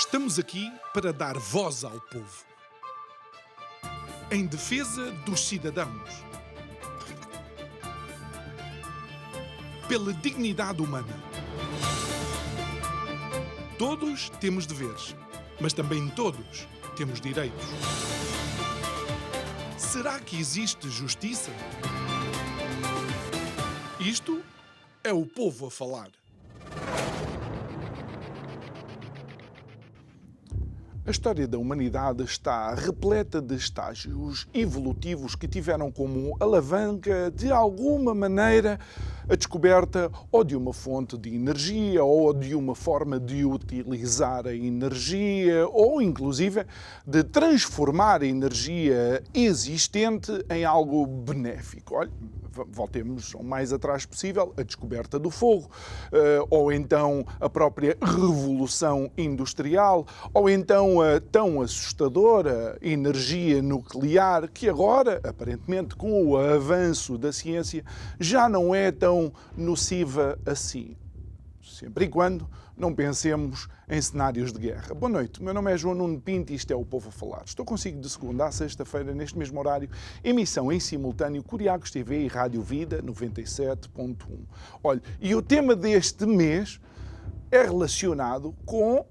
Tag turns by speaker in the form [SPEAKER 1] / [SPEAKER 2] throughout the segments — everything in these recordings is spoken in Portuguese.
[SPEAKER 1] Estamos aqui para dar voz ao povo, em defesa dos cidadãos, pela dignidade humana. Todos temos deveres, mas também todos temos direitos. Será que existe justiça? Isto é o povo a falar. A história da humanidade está repleta de estágios evolutivos que tiveram como alavanca, de alguma maneira, a descoberta ou de uma fonte de energia, ou de uma forma de utilizar a energia, ou inclusive de transformar a energia existente em algo benéfico. Olha, voltemos o mais atrás possível, a descoberta do fogo, ou então a própria revolução industrial, ou então a tão assustadora energia nuclear, que agora, aparentemente, com o avanço da ciência, já não é tão nociva assim. Sempre e quando não pensemos em cenários de guerra. Boa noite, meu nome é João Nuno Pinto e isto é o Povo a Falar. Estou consigo de segunda a sexta-feira, neste mesmo horário, emissão em simultâneo Curiacos TV e Rádio Vida 97.1. Olha, e o tema deste mês é relacionado com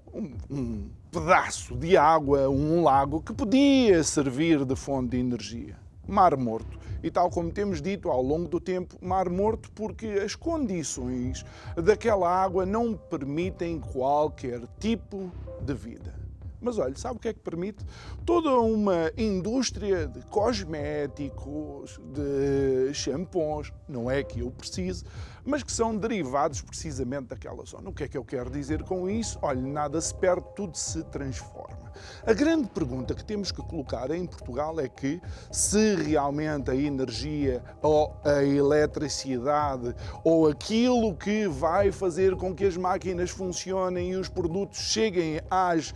[SPEAKER 1] um pedaço de água, um lago que podia servir de fonte de energia. Mar Morto. E tal como temos dito ao longo do tempo, Mar Morto porque as condições daquela água não permitem qualquer tipo de vida. Mas olha, sabe o que é que permite? Toda uma indústria de cosméticos, de shampoos, não é que eu precise, mas que são derivados precisamente daquela zona. O que é que eu quero dizer com isso? Olha, nada se perde, tudo se transforma. A grande pergunta que temos que colocar em Portugal é que se realmente a energia ou a eletricidade ou aquilo que vai fazer com que as máquinas funcionem e os produtos cheguem às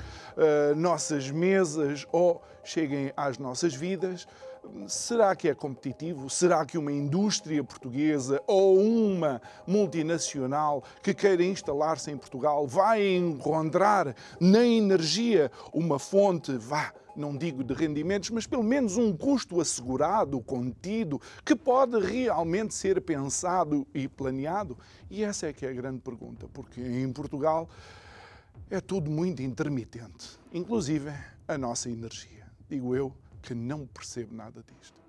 [SPEAKER 1] nossas mesas ou cheguem às nossas vidas, será que é competitivo? Será que uma indústria portuguesa ou uma multinacional que queira instalar-se em Portugal vai encontrar na energia uma fonte, não digo de rendimentos, mas pelo menos um custo assegurado, contido, que pode realmente ser pensado e planeado? E essa é que é a grande pergunta, porque em Portugal é tudo muito intermitente, inclusive a nossa energia. Digo eu que não percebo nada disto.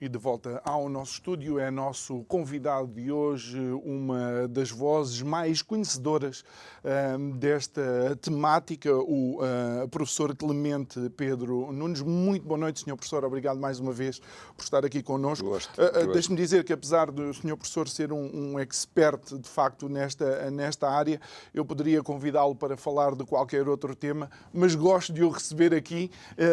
[SPEAKER 1] E de volta ao nosso estúdio é nosso convidado de hoje, uma das vozes mais conhecedoras desta temática, o professor Clemente Pedro Nunes. Muito boa noite, Sr. Professor. Obrigado mais uma vez por estar aqui connosco. Deixe-me dizer que, apesar do Sr. Professor ser um expert, de facto, nesta área, eu poderia convidá-lo para falar de qualquer outro tema, mas gosto de o receber aqui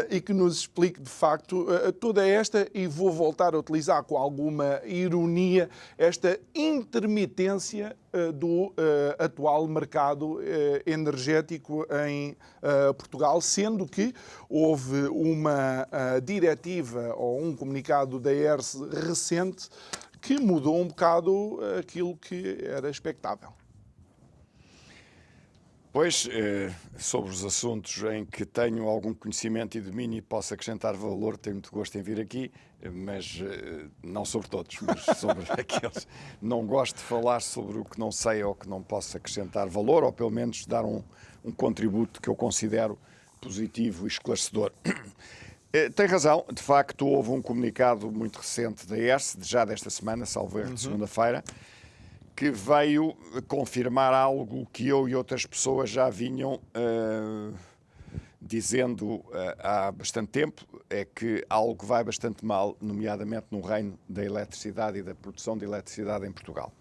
[SPEAKER 1] e que nos explique, de facto, toda esta, e vou voltar a utilizar com alguma ironia esta intermitência do atual mercado energético em Portugal, sendo que houve uma diretiva ou um comunicado da ERSE recente que mudou um bocado aquilo que era expectável.
[SPEAKER 2] Pois, sobre os assuntos em que tenho algum conhecimento e domínio e posso acrescentar valor, tenho muito gosto em vir aqui, mas não sobre todos, mas sobre aqueles. Não gosto de falar sobre o que não sei ou que não posso acrescentar valor, ou pelo menos dar um contributo que eu considero positivo e esclarecedor. Tem razão, de facto houve um comunicado muito recente da ERSE, já desta semana, salvo erro, de segunda-feira, que veio confirmar algo que eu e outras pessoas já vinham dizendo há bastante tempo, é que algo vai bastante mal, nomeadamente no reino da eletricidade e da produção de eletricidade em Portugal.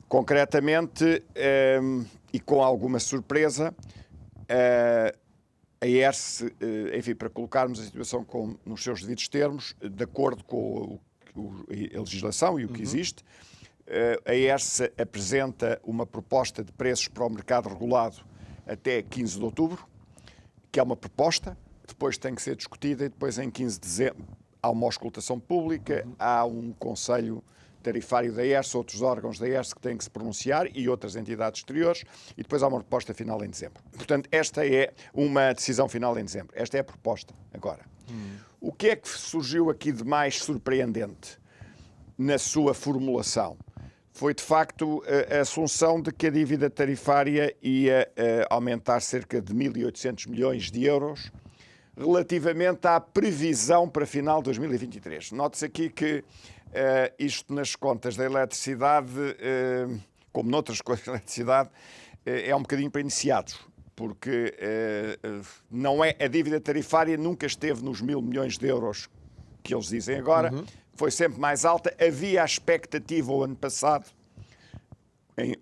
[SPEAKER 2] Concretamente, e com alguma surpresa, a ERSE, enfim, para colocarmos a situação nos seus devidos termos, de acordo com a legislação e o que existe, a ERSE apresenta uma proposta de preços para o mercado regulado até 15 de outubro, que é uma proposta, depois tem que ser discutida e depois em 15 de dezembro há uma auscultação pública, há um conselho tarifário da ERSE, outros órgãos da ERSE que têm que se pronunciar e outras entidades exteriores, e depois há uma proposta final em dezembro. Portanto, esta é uma decisão final em dezembro. Esta é a proposta agora. O que é que surgiu aqui de mais surpreendente na sua formulação? Foi, de facto, a assunção de que a dívida tarifária ia aumentar cerca de 1.800 milhões de euros relativamente à previsão para final de 2023. Note-se aqui que isto nas contas da eletricidade, como noutras coisas da eletricidade, é um bocadinho para iniciados, porque não é, a dívida tarifária nunca esteve nos 1.000 milhões de euros que eles dizem agora, foi sempre mais alta. Havia a expectativa o ano passado,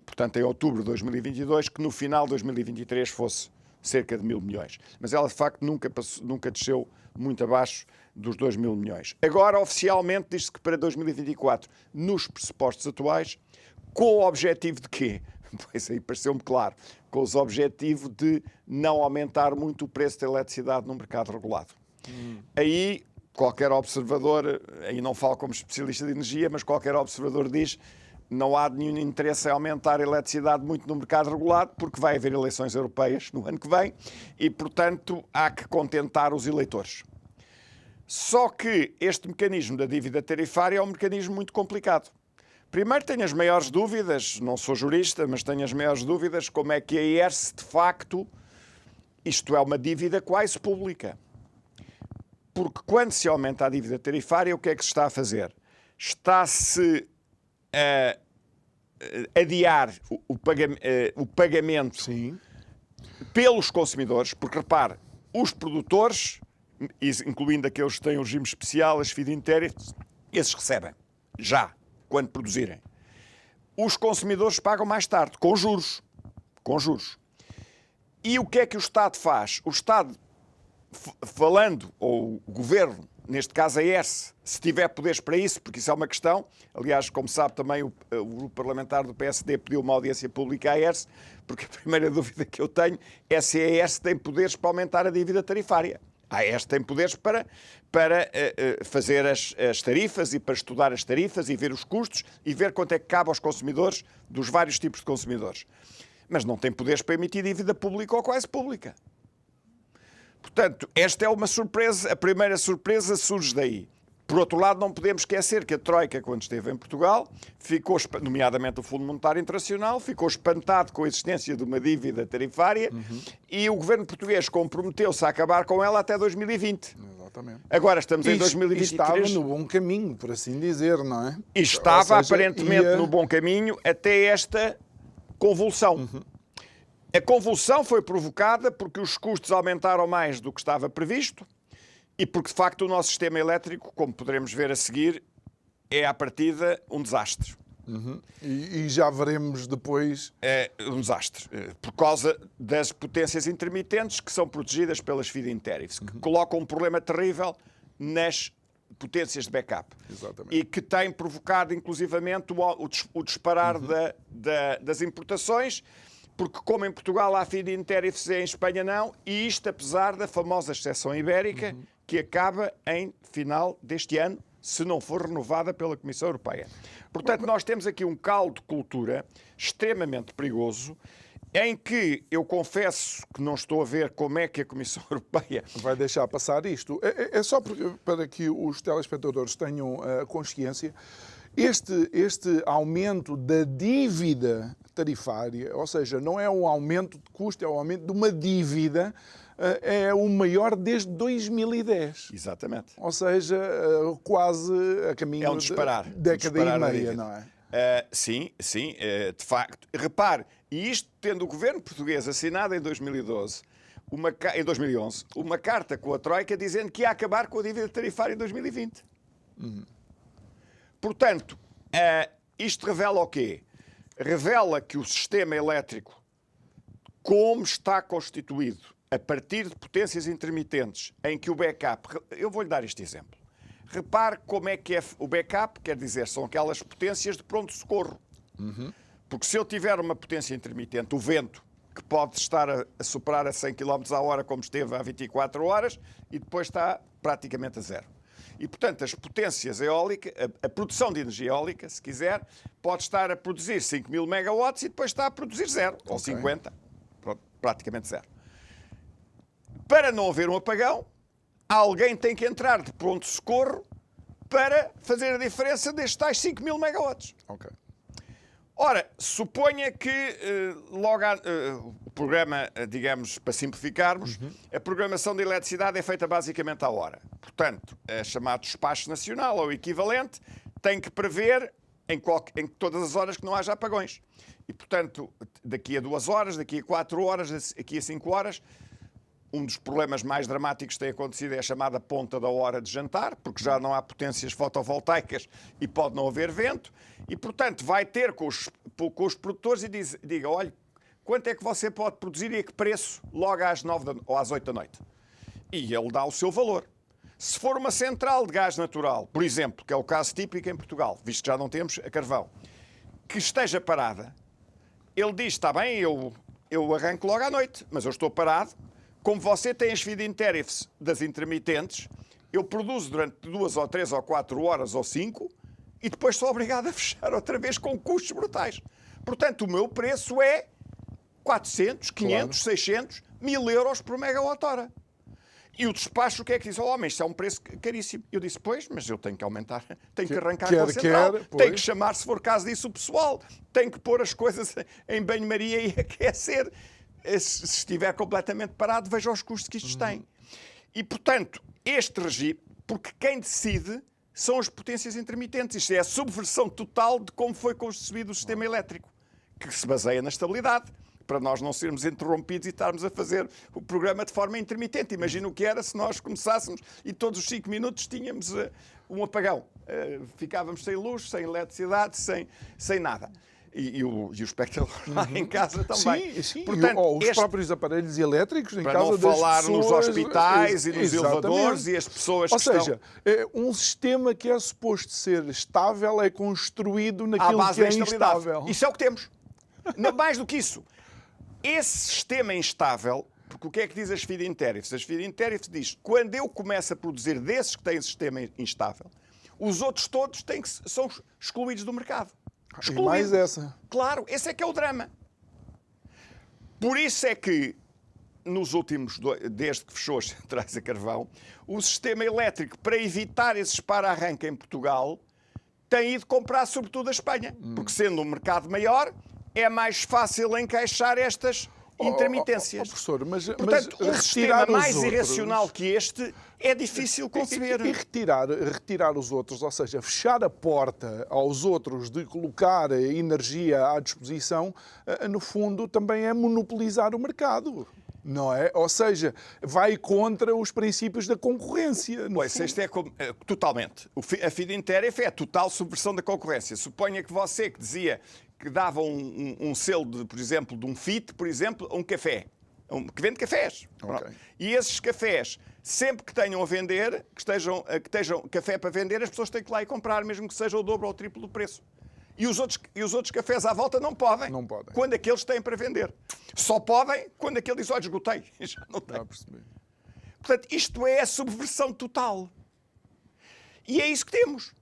[SPEAKER 2] portanto em outubro de 2022, que no final de 2023 fosse cerca de 1.000 milhões. Mas ela de facto nunca desceu muito abaixo dos 2.000 milhões. Agora, oficialmente, diz-se que para 2024, nos pressupostos atuais, com o objetivo de quê? Pois aí pareceu-me claro, com o objetivo de não aumentar muito o preço da eletricidade no mercado regulado. Aí, qualquer observador, aí não falo como especialista de energia, mas qualquer observador diz não há nenhum interesse em aumentar a eletricidade muito no mercado regulado, porque vai haver eleições europeias no ano que vem e, portanto, há que contentar os eleitores. Só que este mecanismo da dívida tarifária é um mecanismo muito complicado. Primeiro tenho as maiores dúvidas, não sou jurista, mas tenho as maiores dúvidas como é que a ERSE, de facto, isto é uma dívida quase pública. Porque quando se aumenta a dívida tarifária, o que é que se está a fazer? Está-se a adiar o pagamento
[SPEAKER 1] Sim.
[SPEAKER 2] pelos consumidores, porque repare, os produtores, incluindo aqueles que têm um regime especial, as feed-in tariffs, esses recebem já, quando produzirem. Os consumidores pagam mais tarde, com juros. Com juros. E o que é que o Estado faz? O Estado, falando, ou o Governo, neste caso a ERSE, se tiver poderes para isso, porque isso é uma questão, aliás, como sabe também o grupo parlamentar do PSD pediu uma audiência pública à ERSE, porque a primeira dúvida que eu tenho é se a ERSE tem poderes para aumentar a dívida tarifária. A ERSE tem poderes para fazer as tarifas e para estudar as tarifas e ver os custos e ver quanto é que cabe aos consumidores dos vários tipos de consumidores. Mas não tem poderes para emitir dívida pública ou quase pública. Portanto, esta é uma surpresa, a primeira surpresa surge daí. Por outro lado, não podemos esquecer que a Troika, quando esteve em Portugal, ficou, nomeadamente o Fundo Monetário Internacional, ficou espantado com a existência de uma dívida tarifária e o governo português comprometeu-se a acabar com ela até 2020.
[SPEAKER 1] Exatamente.
[SPEAKER 2] Agora estamos em 2023.
[SPEAKER 1] Estava no bom caminho, por assim dizer, não é?
[SPEAKER 2] E estava, aparentemente, no bom caminho até esta convulsão. A convulsão foi provocada porque os custos aumentaram mais do que estava previsto e porque, de facto, o nosso sistema elétrico, como poderemos ver a seguir, é, à partida, um desastre.
[SPEAKER 1] E já veremos depois.
[SPEAKER 2] É um desastre. Por causa das potências intermitentes que são protegidas pelas feed-in tariffs, que colocam um problema terrível nas potências de backup.
[SPEAKER 1] Exatamente.
[SPEAKER 2] E que tem provocado, inclusivamente, o disparar das importações, porque como em Portugal há feed-in tariffs e em Espanha não, e isto apesar da famosa exceção ibérica, que acaba em final deste ano, se não for renovada pela Comissão Europeia. Portanto, nós temos aqui um caldo de cultura extremamente perigoso, em que eu confesso que não estou a ver como é que a Comissão Europeia
[SPEAKER 1] vai deixar passar isto. É só para que os telespectadores tenham consciência. Este aumento da dívida tarifária, ou seja, não é um aumento de custo, é um aumento de uma dívida, é o maior desde 2010.
[SPEAKER 2] Exatamente.
[SPEAKER 1] Ou seja, quase a caminho de década e meia, não é?
[SPEAKER 2] Sim, de facto. Repare, e isto tendo o governo português assinado em 2012, em 2011, uma carta com a Troika dizendo que ia acabar com a dívida tarifária em 2020. Portanto, isto revela o quê? Revela que o sistema elétrico, como está constituído, a partir de potências intermitentes, em que o backup... Eu vou-lhe dar este exemplo. Repare como é que é o backup, quer dizer, são aquelas potências de pronto-socorro. Porque se eu tiver uma potência intermitente, o vento, que pode estar a superar a 100 km a hora, como esteve há 24 horas, e depois está praticamente a zero. E, portanto, as potências eólicas, a produção de energia eólica, se quiser, pode estar a produzir 5.000 megawatts e depois está a produzir zero, ou 50, praticamente zero. Para não haver um apagão, alguém tem que entrar de pronto-socorro para fazer a diferença destes tais 5.000 megawatts. Ora, suponha que o programa, digamos, para simplificarmos, a programação de eletricidade é feita basicamente à hora. Portanto, é chamado despacho nacional, ou equivalente, tem que prever em todas as horas que não haja apagões. E, portanto, daqui a 2 horas, daqui a 4 horas, daqui a 5 horas, um dos problemas mais dramáticos que tem acontecido é a chamada ponta da hora de jantar, porque já não há potências fotovoltaicas e pode não haver vento, e, portanto, vai ter com os produtores e diga, olha, quanto é que você pode produzir e a que preço logo às 9 ou às 8 da noite? E ele dá o seu valor. Se for uma central de gás natural, por exemplo, que é o caso típico em Portugal, visto que já não temos a carvão, que esteja parada, ele diz, está bem, eu arranco logo à noite, mas eu estou parado. Como você tem as feed-in tariffs das intermitentes, eu produzo durante 2 ou 3 ou 4 horas ou 5 e depois sou obrigado a fechar outra vez com custos brutais. Portanto, o meu preço é 400, 500, 600, 1.000 euros por megawatt-hora. E o despacho o que é que diz? Oh, mas isso é um preço caríssimo. Eu disse, pois, mas eu tenho que aumentar, tenho que arrancar com a central, tenho que chamar, se for caso disso, o pessoal, tenho que pôr as coisas em banho-maria e aquecer. Se estiver completamente parado, veja os custos que isto tem. E, portanto, este regime, porque quem decide são as potências intermitentes. Isto é a subversão total de como foi concebido o sistema elétrico, que se baseia na estabilidade, para nós não sermos interrompidos e estarmos a fazer o programa de forma intermitente. Imagina o que era se nós começássemos e todos os 5 minutos tínhamos um apagão. Ficávamos sem luz, sem eletricidade, sem nada. E o espectador lá em casa também.
[SPEAKER 1] Sim.
[SPEAKER 2] Portanto,
[SPEAKER 1] os próprios aparelhos elétricos em
[SPEAKER 2] para
[SPEAKER 1] casa
[SPEAKER 2] não
[SPEAKER 1] das
[SPEAKER 2] falar
[SPEAKER 1] pessoas,
[SPEAKER 2] nos hospitais e nos
[SPEAKER 1] exatamente.
[SPEAKER 2] elevadores e as pessoas que
[SPEAKER 1] Ou seja, um sistema que é suposto ser estável é construído naquilo que é instável.
[SPEAKER 2] Isso é o que temos. Não, mais do que isso. Esse sistema instável, porque o que é que diz as feed-in tariffs? As feed-in tariffs diz que quando eu começo a produzir desses que têm sistema instável, os outros todos são excluídos do mercado.
[SPEAKER 1] E mais essa.
[SPEAKER 2] Claro, esse é que é o drama. Por isso é que, nos últimos, desde que fechou as centrais a carvão, o sistema elétrico, para evitar esses para-arranca em Portugal, tem ido comprar sobretudo a Espanha. Porque sendo um mercado maior, é mais fácil encaixar estas intermitências.
[SPEAKER 1] Professor,
[SPEAKER 2] portanto, um sistema mais irracional que este é difícil conceber.
[SPEAKER 1] E retirar os outros, ou seja, fechar a porta aos outros de colocar energia à disposição, no fundo também é monopolizar o mercado. Não é? Ou seja, vai contra os princípios da concorrência.
[SPEAKER 2] Pois, isto é totalmente. A feed-in tariff é a total subversão da concorrência. Suponha que você que dizia que dava um selo, por exemplo, de um FIT, por exemplo, a um café, que vende cafés. Okay. E esses cafés, sempre que tenham a vender, que estejam café para vender, as pessoas têm que ir lá e comprar, mesmo que seja o dobro ou o triplo do preço. E os outros cafés à volta não podem.
[SPEAKER 1] Não podem.
[SPEAKER 2] Quando aqueles têm para vender. Só podem quando aquele diz, olha, esgotei. Já não tem. Portanto, isto é a subversão total. E é isso que temos.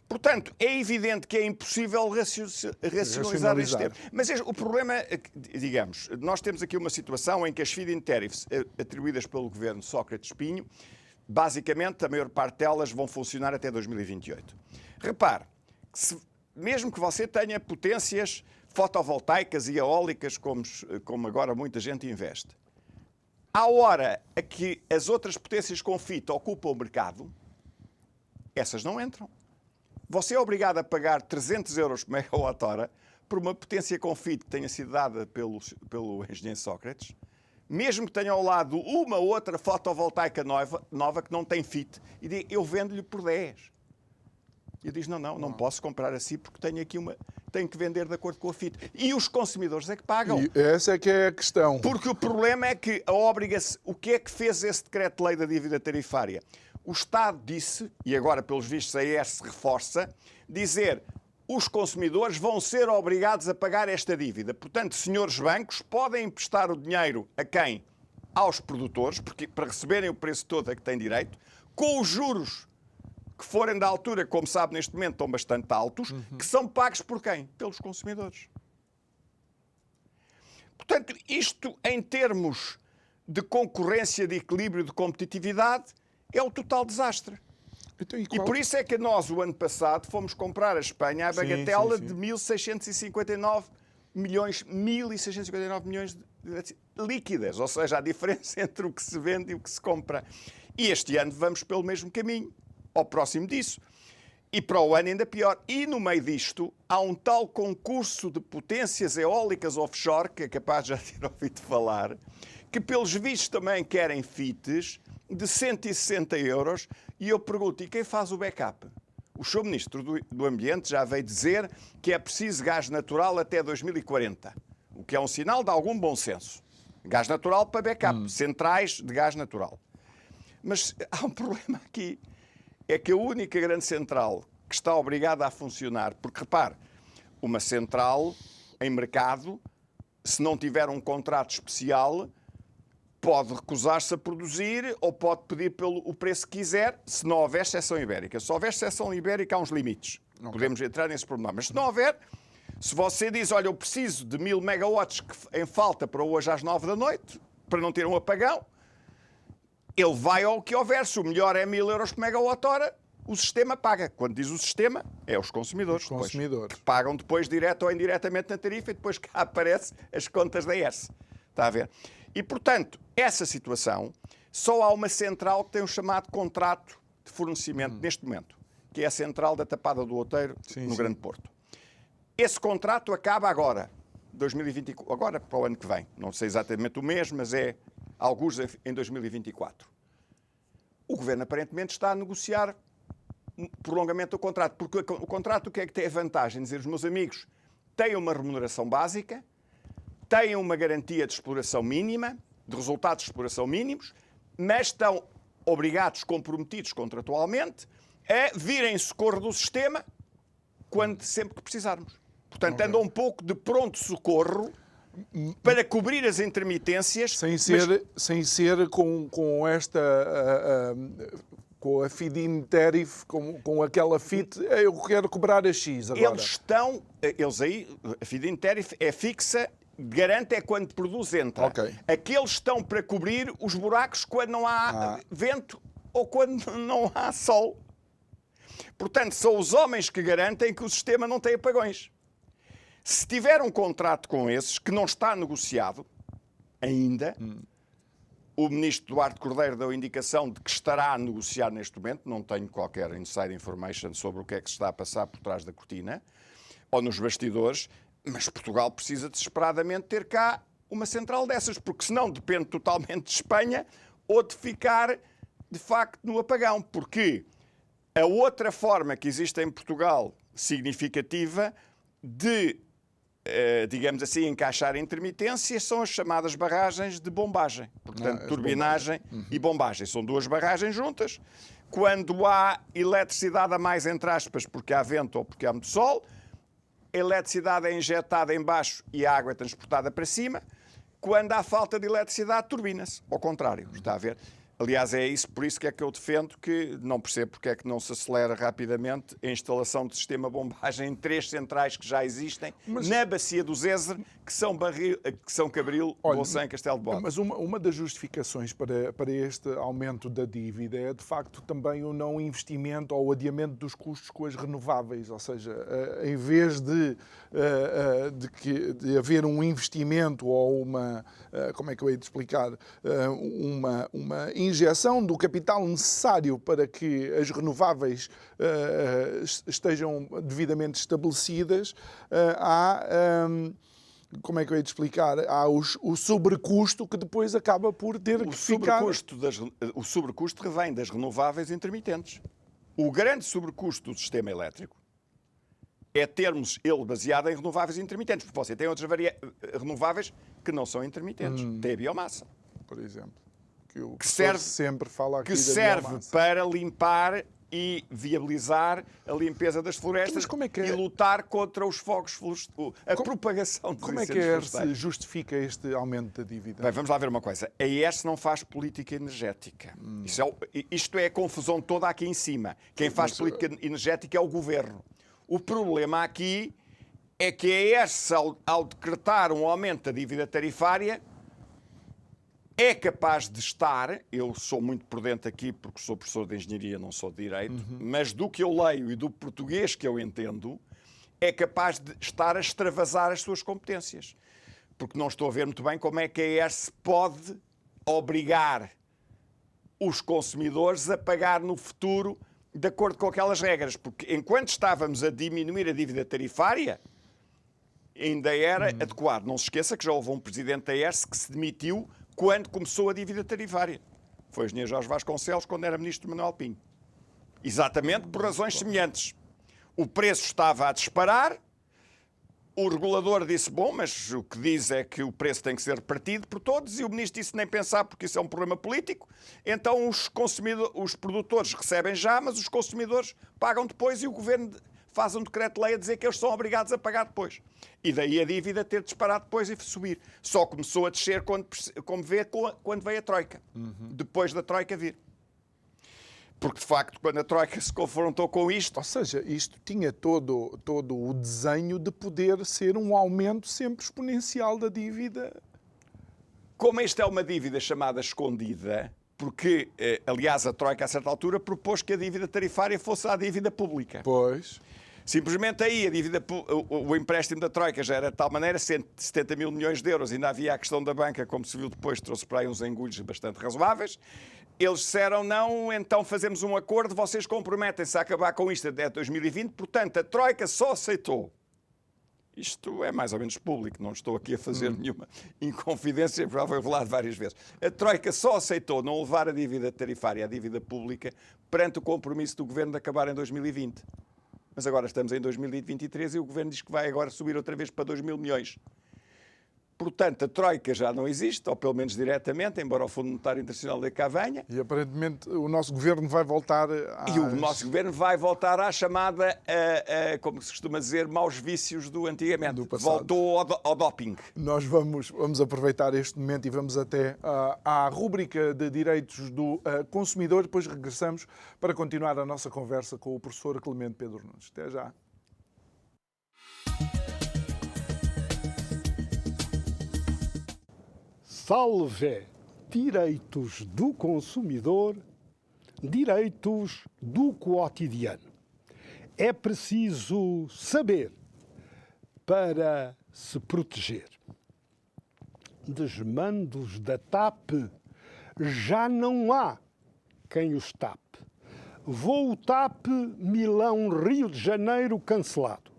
[SPEAKER 2] Portanto, é evidente que é impossível racionalizar este tempo. Mas o problema, digamos, nós temos aqui uma situação em que as feed-in tariffs atribuídas pelo governo Sócrates Pinho, basicamente, a maior parte delas vão funcionar até 2028. Repare, mesmo que você tenha potências fotovoltaicas e eólicas, como agora muita gente investe, à hora a que as outras potências com FIT ocupam o mercado, essas não entram. Você é obrigado a pagar 300 euros por megawatt-hora por uma potência com FIT que tenha sido dada pelo engenheiro Sócrates, mesmo que tenha ao lado uma outra fotovoltaica nova que não tem FIT, e diga, eu vendo-lhe por 10. E eu digo, não posso comprar assim porque tenho que vender de acordo com a FIT. E os consumidores é que pagam.
[SPEAKER 1] E essa é que é a questão.
[SPEAKER 2] Porque o problema é que o que é que fez esse decreto-lei da dívida tarifária? O Estado disse, e agora pelos vistos a ES reforça, dizer os consumidores vão ser obrigados a pagar esta dívida. Portanto, senhores bancos podem emprestar o dinheiro a quem? Aos produtores, porque para receberem o preço todo a que têm direito, com os juros que forem da altura, como sabe, neste momento estão bastante altos, que são pagos por quem? Pelos consumidores. Portanto, isto em termos de concorrência, de equilíbrio, de competitividade, é o total desastre.
[SPEAKER 1] Então,
[SPEAKER 2] E por isso é que nós, o ano passado, fomos comprar a Espanha a bagatela
[SPEAKER 1] sim.
[SPEAKER 2] de 1.659 milhões líquidas, ou seja, a diferença entre o que se vende e o que se compra. E este ano vamos pelo mesmo caminho, ao próximo disso. E para o ano ainda pior. E no meio disto, há um tal concurso de potências eólicas offshore, que é capaz de já ter ouvido falar, que pelos vistos também querem FITs de 160 euros. E eu pergunto, e quem faz o backup? O Sr. Ministro do Ambiente já veio dizer que é preciso gás natural até 2040, o que é um sinal de algum bom senso. Gás natural para backup, centrais de gás natural. Mas há um problema aqui. É que a única grande central que está obrigada a funcionar, porque repare, uma central em mercado, se não tiver um contrato especial, pode recusar-se a produzir ou pode pedir pelo o preço que quiser, se não houver exceção ibérica. Se houver exceção ibérica, há uns limites. Okay. Podemos entrar nesse problema. Mas se não houver, se você diz, olha, eu preciso de 1000 megawatts em falta para hoje às 9 da noite, para não ter um apagão, ele vai ao que houver. Se o melhor é 1000 euros por megawatt-hora, o sistema paga. Quando diz o sistema, é os consumidores. Depois, que pagam depois direto ou indiretamente na tarifa e depois cá aparecem as contas da ES. Está a ver? E, portanto, essa situação, só há uma central que tem um chamado contrato de fornecimento neste momento, que é a central da Tapada do Outeiro, no Grande Porto. Esse contrato acaba agora, 2024, agora para o ano que vem. Não sei exatamente o mês, mas é alguns em 2024. O Governo aparentemente está a negociar um prolongamento do contrato, porque o contrato o que é que tem a vantagem? Dizer, os meus amigos têm uma remuneração básica, têm uma garantia de exploração mínima, de resultados de exploração mínimos, mas estão obrigados, comprometidos contratualmente, a vir em socorro do sistema sempre que precisarmos. Portanto, andam um pouco de pronto-socorro para cobrir as intermitências.
[SPEAKER 1] Sem ser com esta... com a feed-in tariff, com aquela FIT, eu quero cobrar a X agora.
[SPEAKER 2] Eles aí, a feed-in tariff é fixa, garante é quando produz entra.
[SPEAKER 1] Okay.
[SPEAKER 2] Aqueles estão para cobrir os buracos quando não há vento ou quando não há sol. Portanto, são os homens que garantem que o sistema não tem apagões. Se tiver um contrato com esses, que não está negociado ainda, o ministro Duarte Cordeiro deu indicação de que estará a negociar neste momento, não tenho qualquer inside information sobre o que é que se está a passar por trás da cortina, ou nos bastidores, mas Portugal precisa desesperadamente ter cá uma central dessas, porque senão depende totalmente de Espanha ou de ficar, de facto, no apagão. Porque a outra forma que existe em Portugal, significativa, de, digamos assim, encaixar intermitências, são as chamadas barragens de bombagem. Portanto, turbinagem e bombagem. São duas barragens juntas. Quando há eletricidade a mais, entre aspas, porque há vento ou porque há muito sol, a eletricidade é injetada em baixo e a água é transportada para cima. Quando há falta de eletricidade, turbina-se. Ao contrário, está a ver? Aliás, é isso, por isso que é que eu defendo que não percebo porque é que não se acelera rapidamente a instalação de sistema de bombagem em 3 centrais que já existem na bacia do Zezer, que são Cabril, Bolsã e Castelo de Bode.
[SPEAKER 1] Mas uma das justificações para este aumento da dívida é, de facto, também o não investimento ou o adiamento dos custos com as renováveis. Ou seja, em vez de haver um investimento ou uma... como é que eu hei de explicar? Uma injeção do capital necessário para que as renováveis estejam devidamente estabelecidas, há como é que eu hei de explicar? Há o sobrecusto que depois acaba por ter que ficar...
[SPEAKER 2] O sobrecusto vem das renováveis intermitentes. O grande sobrecusto do sistema elétrico é termos ele baseado em renováveis intermitentes, porque você tem outras renováveis que não são intermitentes. Tem a biomassa.
[SPEAKER 1] Por exemplo,
[SPEAKER 2] que serve,
[SPEAKER 1] sempre fala aqui
[SPEAKER 2] que serve para limpar e viabilizar a limpeza das florestas e lutar contra os fogos florestais, a propagação dos incêndios florestais.
[SPEAKER 1] Como é que se justifica este aumento da dívida?
[SPEAKER 2] Bem, vamos lá ver uma coisa. A ERSE não faz política energética. Isto é a confusão toda aqui em cima. Quem faz política energética é o governo. O problema aqui é que a ERSE, ao decretar um aumento da dívida tarifária, é capaz de estar, eu sou muito por dentro aqui porque sou professor de engenharia, não sou de direito, mas do que eu leio e do português que eu entendo, é capaz de estar a extravasar as suas competências. Porque não estou a ver muito bem como é que a ERSE pode obrigar os consumidores a pagar no futuro de acordo com aquelas regras. Porque enquanto estávamos a diminuir a dívida tarifária, ainda era adequado. Não se esqueça que já houve um presidente da ERSE que se demitiu quando começou a dívida tarifária. Foi o engenheiro Jorge Vasconcelos, quando era ministro Manuel Pinho. Exatamente por razões semelhantes. O preço estava a disparar, o regulador disse, bom, mas o que diz é que o preço tem que ser repartido por todos, e o ministro disse nem pensar porque isso é um problema político, então os produtores recebem já, mas os consumidores pagam depois e o governo faz um decreto-lei a dizer que eles são obrigados a pagar depois. E daí a dívida ter disparado depois e subir. Só começou a descer quando veio a Troika. Depois da Troika vir. Porque, de facto, quando a Troika se confrontou com isto...
[SPEAKER 1] Ou seja, isto tinha todo o desenho de poder ser um aumento sempre exponencial da dívida.
[SPEAKER 2] Como esta é uma dívida chamada escondida, porque, aliás, a Troika, a certa altura, propôs que a dívida tarifária fosse a dívida pública.
[SPEAKER 1] Pois.
[SPEAKER 2] Simplesmente aí o empréstimo da Troika já era de tal maneira, 170 mil milhões de euros, ainda havia a questão da banca, como se viu depois, trouxe para aí uns engulhos bastante razoáveis. Eles disseram, não, então fazemos um acordo, vocês comprometem-se a acabar com isto até 2020, portanto a Troika só aceitou. Isto é mais ou menos público, não estou aqui a fazer nenhuma inconfidência, já foi revelado várias vezes. A Troika só aceitou não levar a dívida tarifária, a dívida pública, perante o compromisso do Governo de acabar em 2020. Mas agora estamos em 2023 e o Governo diz que vai agora subir outra vez para 2 mil milhões. Portanto, a Troika já não existe, ou pelo menos diretamente, embora o Fundo Monetário Internacional de cá venha.
[SPEAKER 1] E aparentemente o nosso Governo vai voltar
[SPEAKER 2] E o nosso Governo vai voltar à chamada, como se costuma dizer, maus vícios do antigamente.
[SPEAKER 1] Do passado.
[SPEAKER 2] Voltou ao doping.
[SPEAKER 1] Nós vamos aproveitar este momento e vamos até à rúbrica de direitos do consumidor. Depois regressamos para continuar a nossa conversa com o professor Clemente Pedro Nunes. Até já.
[SPEAKER 3] Salve direitos do consumidor, direitos do cotidiano. É preciso saber para se proteger. Desmandos da TAP, já não há quem os tape. Voo TAP Milão-Rio de Janeiro cancelado.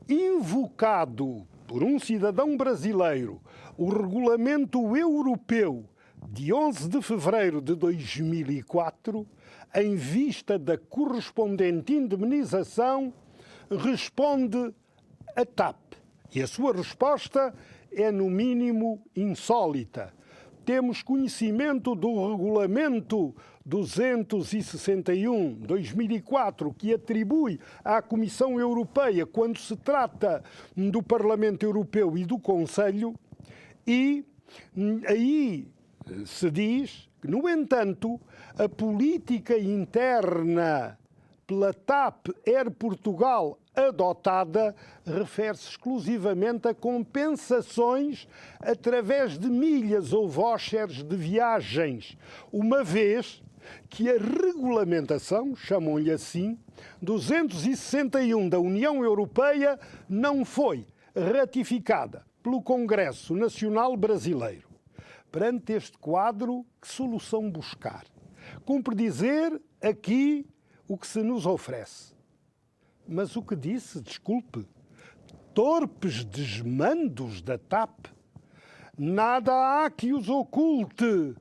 [SPEAKER 3] Invocado por um cidadão brasileiro o Regulamento Europeu de 11 de fevereiro de 2004, em vista da correspondente indemnização, responde a TAP. E a sua resposta é, no mínimo, insólita. Temos conhecimento do Regulamento 261/2004, que atribui à Comissão Europeia, quando se trata do Parlamento Europeu e do Conselho, e aí se diz que, no entanto, a política interna pela TAP Air Portugal adotada refere-se exclusivamente a compensações através de milhas ou vouchers de viagens, uma vez que a regulamentação, chamam-lhe assim, 261 da União Europeia não foi ratificada pelo Congresso Nacional Brasileiro. Perante este quadro, que solução buscar? Cumpre dizer aqui o que se nos oferece. Mas o que disse, desculpe, torpes desmandos da TAP, nada há que os oculte,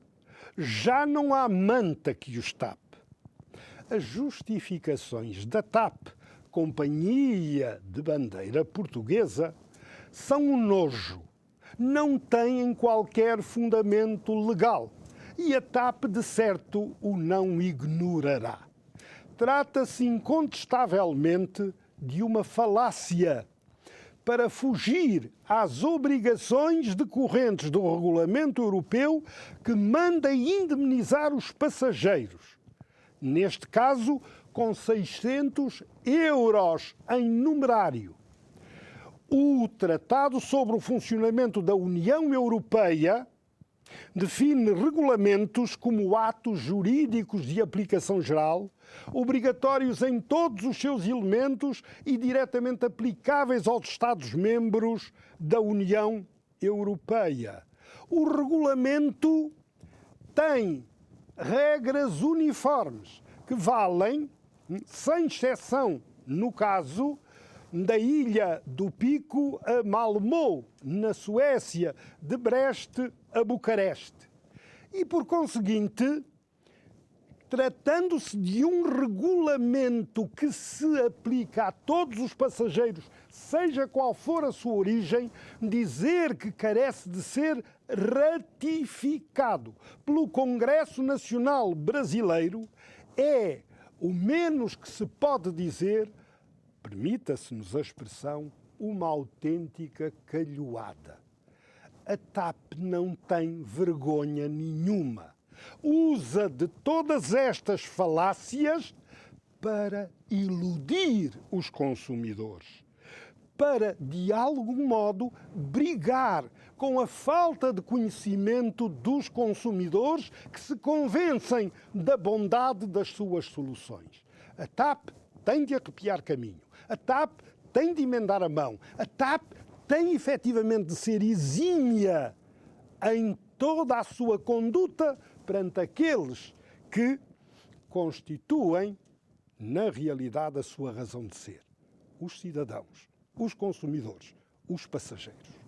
[SPEAKER 3] já não há manta que os tape. As justificações da TAP, Companhia de Bandeira Portuguesa, são um nojo, não têm qualquer fundamento legal e a TAP, de certo, o não ignorará. Trata-se incontestavelmente de uma falácia para fugir às obrigações decorrentes do Regulamento Europeu que manda indemnizar os passageiros, neste caso com 600 euros em numerário. O Tratado sobre o Funcionamento da União Europeia define regulamentos como atos jurídicos de aplicação geral, obrigatórios em todos os seus elementos e diretamente aplicáveis aos Estados-membros da União Europeia. O regulamento tem regras uniformes que valem, sem exceção, no caso da Ilha do Pico a Malmö, na Suécia, de Brest a Bucareste. E, por conseguinte, tratando-se de um regulamento que se aplica a todos os passageiros, seja qual for a sua origem, dizer que carece de ser ratificado pelo Congresso Nacional Brasileiro é o menos que se pode dizer, permita-se-nos a expressão, uma autêntica calhoada. A TAP não tem vergonha nenhuma. Usa de todas estas falácias para iludir os consumidores, para, de algum modo, brigar com a falta de conhecimento dos consumidores que se convencem da bondade das suas soluções. A TAP tem de arrepiar caminho. A TAP tem de emendar a mão. A TAP tem efetivamente de ser exímia em toda a sua conduta perante aqueles que constituem, na realidade, a sua razão de ser. Os cidadãos, os consumidores, os passageiros.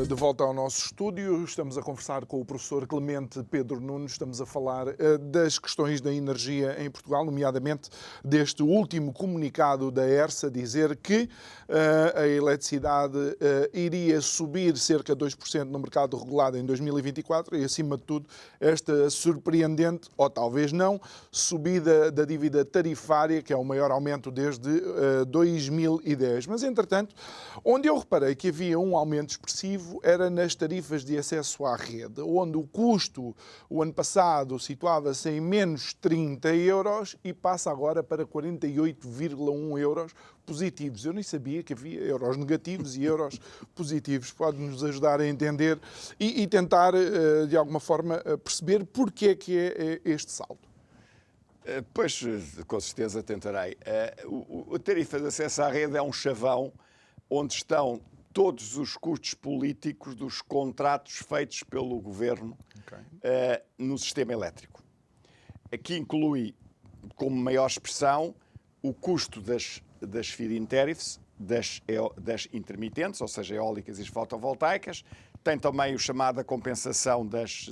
[SPEAKER 1] De volta ao nosso estúdio, estamos a conversar com o professor Clemente Pedro Nunes, estamos a falar das questões da energia em Portugal, nomeadamente deste último comunicado da ERSA, dizer que a eletricidade iria subir cerca de 2% no mercado regulado em 2024 e, acima de tudo, esta surpreendente, ou talvez não, subida da dívida tarifária, que é o maior aumento desde 2010. Mas, entretanto, onde eu reparei que havia um aumento expressivo era nas tarifas de acesso à rede, onde o custo, o ano passado, situava-se em menos 30 euros e passa agora para 48,1 euros positivos. Eu nem sabia que havia euros negativos e euros positivos. Pode-nos ajudar a entender e tentar, de alguma forma, perceber porque é que é este saldo.
[SPEAKER 2] Pois, com certeza tentarei. A tarifa de acesso à rede é um chavão onde estão todos os custos políticos dos contratos feitos pelo Governo no sistema elétrico. Aqui inclui, como maior expressão, o custo das feed-in tariffs, das intermitentes, ou seja, eólicas e fotovoltaicas. Tem também o chamado compensação das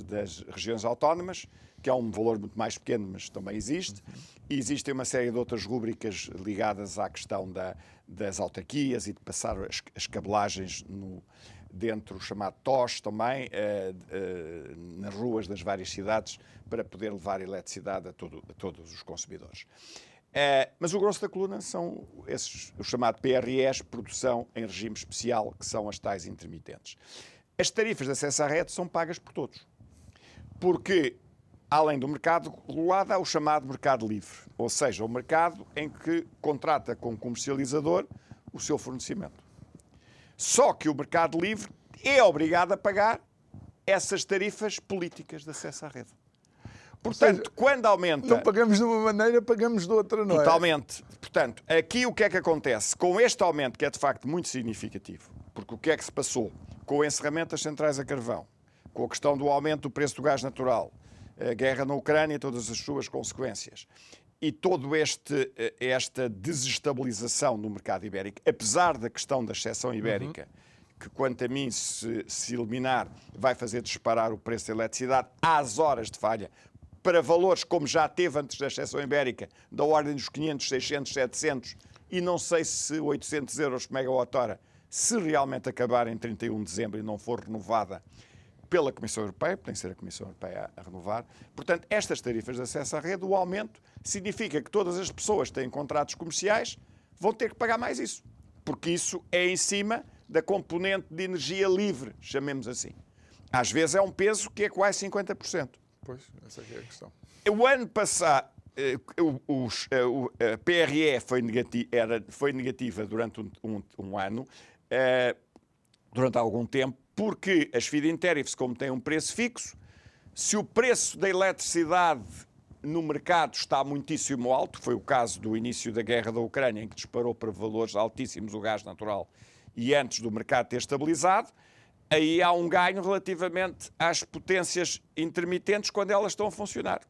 [SPEAKER 2] regiões autónomas, que é um valor muito mais pequeno, mas também existe. E existem uma série de outras rúbricas ligadas à questão das autarquias e de passar as cabelagens dentro do chamado TOS também, nas ruas das várias cidades, para poder levar eletricidade a todos os consumidores. Mas o grosso da coluna são o chamado PREs, produção em regime especial, que são as tais intermitentes. As tarifas de acesso à rede são pagas por todos, porque, além do mercado regulado, há o chamado mercado livre, ou seja, o mercado em que contrata com o comercializador o seu fornecimento. Só que o mercado livre é obrigado a pagar essas tarifas políticas de acesso à rede. Portanto, quando aumenta...
[SPEAKER 1] Não pagamos de uma maneira, pagamos de outra, não é?
[SPEAKER 2] Totalmente. Portanto, aqui o que é que acontece? Com este aumento, que é de facto muito significativo, porque o que é que se passou? Com o encerramento das centrais a carvão, com a questão do aumento do preço do gás natural, a guerra na Ucrânia e todas as suas consequências, e toda esta desestabilização no mercado ibérico, apesar da questão da exceção ibérica, que quanto a mim, se eliminar, vai fazer disparar o preço da eletricidade às horas de falha, para valores como já teve antes da exceção ibérica, da ordem dos 500, 600, 700 e não sei se 800 euros por megawatt-hora, se realmente acabar em 31 de dezembro e não for renovada pela Comissão Europeia, tem que ser a Comissão Europeia a renovar. Portanto, estas tarifas de acesso à rede, o aumento, significa que todas as pessoas que têm contratos comerciais vão ter que pagar mais isso, porque isso é em cima da componente de energia livre, chamemos assim. Às vezes é um peso que é quase 50%.
[SPEAKER 1] Pois, essa é a questão.
[SPEAKER 2] O ano passado, a PRE foi negativa durante um ano, durante algum tempo, porque as feed-in tariffs, como têm um preço fixo, se o preço da eletricidade no mercado está muitíssimo alto, foi o caso do início da guerra da Ucrânia, em que disparou para valores altíssimos o gás natural e antes do mercado ter estabilizado, aí há um ganho relativamente às potências intermitentes quando elas estão a funcionar.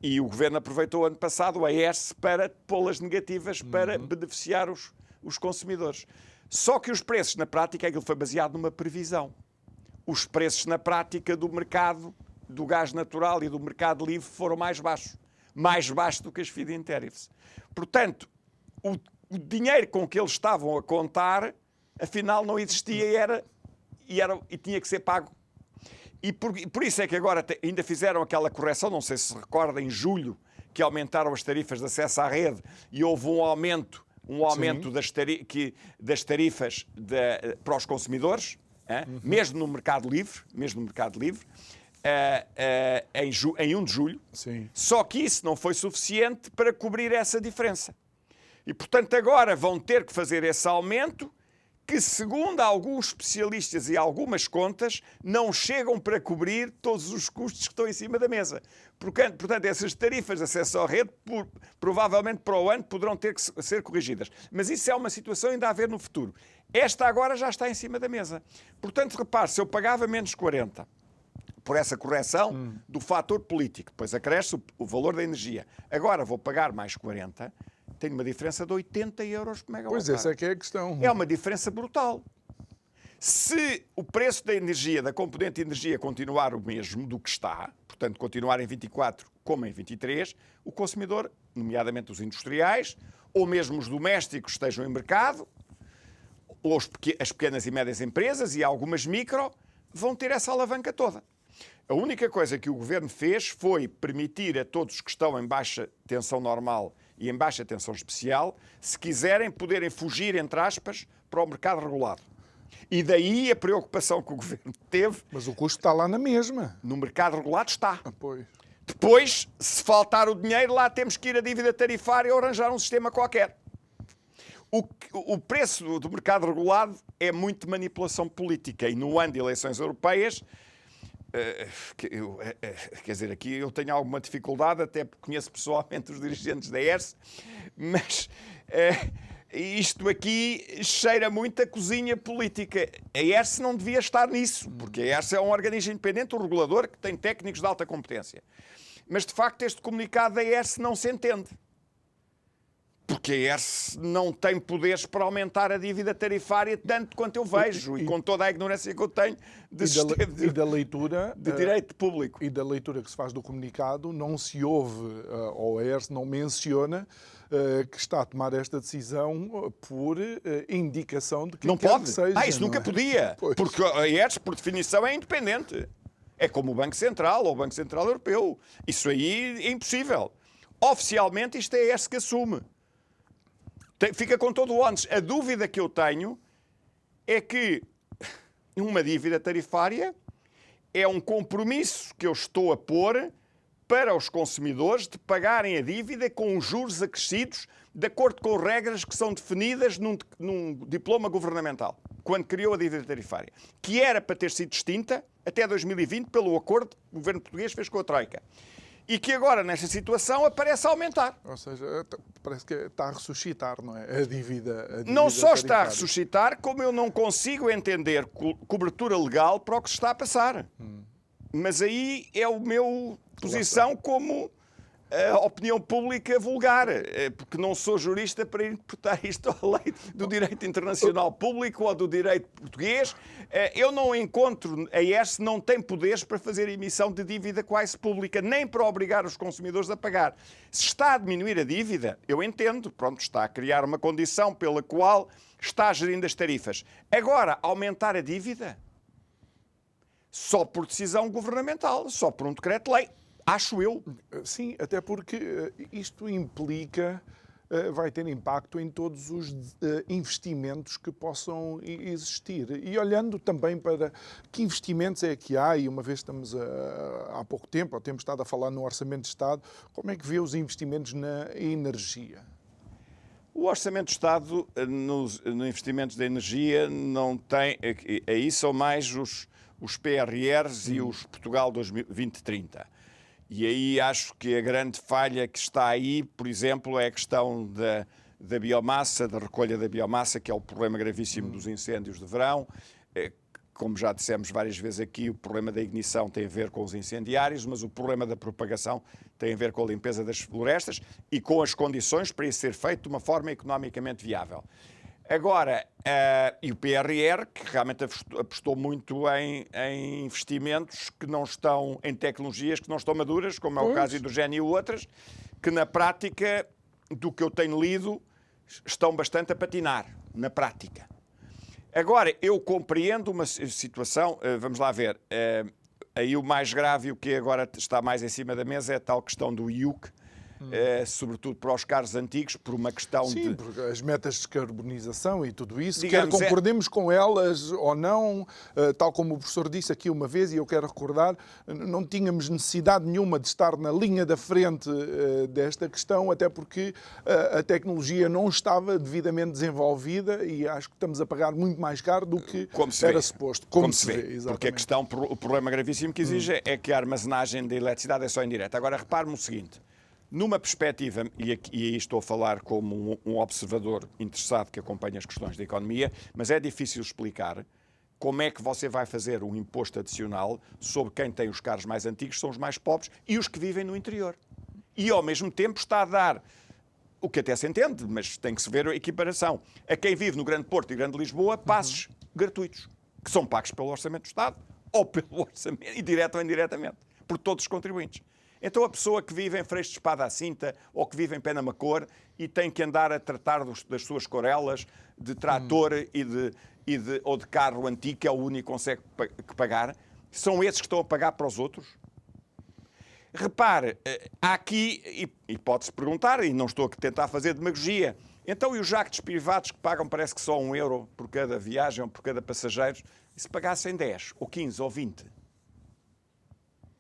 [SPEAKER 2] E o Governo aproveitou ano passado a ERSE para pô-las negativas para beneficiar os consumidores. Só que os preços, na prática, aquilo foi baseado numa previsão. Os preços, na prática, do mercado do gás natural e do mercado livre foram mais baixos do que as feed-in tariffs. Portanto, o dinheiro com que eles estavam a contar, afinal, não existia e tinha que ser pago. E por isso é que agora ainda fizeram aquela correção, não sei se se recorda, em julho, que aumentaram as tarifas de acesso à rede e houve um aumento das tarifas para os consumidores, mesmo no mercado livre, em 1 de julho.
[SPEAKER 1] Sim.
[SPEAKER 2] Só que isso não foi suficiente para cobrir essa diferença. E, portanto, agora vão ter que fazer esse aumento que, segundo alguns especialistas e algumas contas, não chegam para cobrir todos os custos que estão em cima da mesa. Portanto, essas tarifas de acesso à rede, provavelmente para o ano, poderão ter que ser corrigidas. Mas isso é uma situação ainda a ver no futuro. Esta agora já está em cima da mesa. Portanto, repare, se eu pagava menos 40 por essa correção do fator político, depois acresce o valor da energia, agora vou pagar mais 40, tenho uma diferença de 80 euros por megawatt.
[SPEAKER 1] Pois, essa é que é a questão.
[SPEAKER 2] É uma diferença brutal. Se o preço da energia, da componente de energia, continuar o mesmo do que está, portanto, continuar em 24 como em 23, o consumidor, nomeadamente os industriais, ou mesmo os domésticos que estejam em mercado, ou as pequenas e médias empresas e algumas micro, vão ter essa alavanca toda. A única coisa que o Governo fez foi permitir a todos que estão em baixa tensão normal e em baixa tensão especial, se quiserem, poderem fugir, entre aspas, para o mercado regulado. E daí a preocupação que o Governo teve.
[SPEAKER 1] Mas o custo está lá na mesma.
[SPEAKER 2] No mercado regulado está.
[SPEAKER 1] Pois.
[SPEAKER 2] Depois, se faltar o dinheiro, lá temos que ir à dívida tarifária ou arranjar um sistema qualquer. O preço do mercado regulado é muito manipulação política. E no ano de eleições europeias, quer dizer, aqui eu tenho alguma dificuldade, até porque conheço pessoalmente os dirigentes da ERSE, mas isto aqui cheira muito a cozinha política. A ERSE não devia estar nisso, porque a ERSE é um organismo independente, um regulador que tem técnicos de alta competência. Mas, de facto, este comunicado da ERSE não se entende. Porque a ERSE não tem poderes para aumentar a dívida tarifária tanto quanto eu vejo e com toda a ignorância que eu tenho
[SPEAKER 1] de da leitura
[SPEAKER 2] de direito público.
[SPEAKER 1] E da leitura que se faz do comunicado, não se ouve, ou a ERSE não menciona que está a tomar esta decisão por indicação de que
[SPEAKER 2] não
[SPEAKER 1] quer
[SPEAKER 2] pode.
[SPEAKER 1] que seja.
[SPEAKER 2] Isso nunca podia.
[SPEAKER 1] Pois.
[SPEAKER 2] Porque a ERSE, por definição, é independente. É como o Banco Central ou o Banco Central Europeu. Isso aí é impossível. Oficialmente, isto é a ERSE que assume. Fica com todo o ónus. A dúvida que eu tenho é que uma dívida tarifária é um compromisso que eu estou a pôr para os consumidores de pagarem a dívida com os juros acrescidos de acordo com regras que são definidas num diploma governamental, quando criou a dívida tarifária, que era para ter sido extinta até 2020 pelo acordo que o governo português fez com a Troika. E que agora, nesta situação, aparece a aumentar.
[SPEAKER 1] Ou seja, parece que está a ressuscitar, não é? A dívida
[SPEAKER 2] não só
[SPEAKER 1] tarifária.
[SPEAKER 2] está a ressuscitar, como eu não consigo entender cobertura legal para o que se está a passar. Mas aí é a minha posição como a opinião pública vulgar, porque não sou jurista para interpretar isto à lei do direito internacional público ou do direito português. Eu não encontro, a ERSE não tem poderes para fazer emissão de dívida quase pública, nem para obrigar os consumidores a pagar. Se está a diminuir a dívida, eu entendo, pronto, está a criar uma condição pela qual está gerindo as tarifas. Agora, aumentar a dívida? Só por decisão governamental, só por um decreto-lei. Acho eu.
[SPEAKER 1] Sim, até porque isto implica, vai ter impacto em todos os investimentos que possam existir. E olhando também para que investimentos é que há, e uma vez estamos há pouco tempo, ou temos estado a falar no Orçamento de Estado, como é que vê os investimentos na energia?
[SPEAKER 2] O Orçamento de Estado, nos investimentos da energia, não tem. Aí são mais os PRRs e os Portugal 2030. E aí acho que a grande falha que está aí, por exemplo, é a questão da biomassa, da recolha da biomassa, que é o problema gravíssimo dos incêndios de verão. Como já dissemos várias vezes aqui, o problema da ignição tem a ver com os incendiários, mas o problema da propagação tem a ver com a limpeza das florestas e com as condições para isso ser feito de uma forma economicamente viável. Agora, e o PRR, que realmente apostou muito em investimentos que não estão, em tecnologias que não estão maduras, como é o caso do hidrogênio e outras, que na prática, do que eu tenho lido, estão bastante a patinar, na prática. Agora, eu compreendo uma situação, vamos lá ver, aí o mais grave e o que agora está mais em cima da mesa é a tal questão do IUC, sobretudo para os carros antigos, por uma questão
[SPEAKER 1] Sim, porque as metas de descarbonização e tudo isso,
[SPEAKER 2] digamos,
[SPEAKER 1] quer concordemos com elas ou não, tal como o professor disse aqui uma vez, e eu quero recordar, não tínhamos necessidade nenhuma de estar na linha da frente desta questão, até porque a tecnologia não estava devidamente desenvolvida e acho que estamos a pagar muito mais caro do que era suposto.
[SPEAKER 2] Como se vê, exatamente. Porque a questão, o problema gravíssimo que exige é que a armazenagem de eletricidade é só indireta. Agora, repare-me o seguinte. Numa perspectiva, e aí estou a falar como um observador interessado que acompanha as questões da economia, mas é difícil explicar como é que você vai fazer um imposto adicional sobre quem tem os carros mais antigos, são os mais pobres, e os que vivem no interior. E, ao mesmo tempo, está a dar, o que até se entende, mas tem que se ver a equiparação, a quem vive no Grande Porto e Grande Lisboa, passes gratuitos, que são pagos pelo Orçamento do Estado, ou pelo Orçamento, direto ou indiretamente, por todos os contribuintes. Então a pessoa que vive em Freixo de Espada à Cinta ou que vive em Penamacor e tem que andar a tratar das suas corelas de trator ou de carro antigo, que é o único que consegue pagar, são esses que estão a pagar para os outros? Repare, há aqui, e pode-se perguntar, e não estou a tentar fazer demagogia, então e os jactos privados que pagam parece que só €1 por cada viagem ou por cada passageiro, e se pagassem 10 ou 15 ou 20?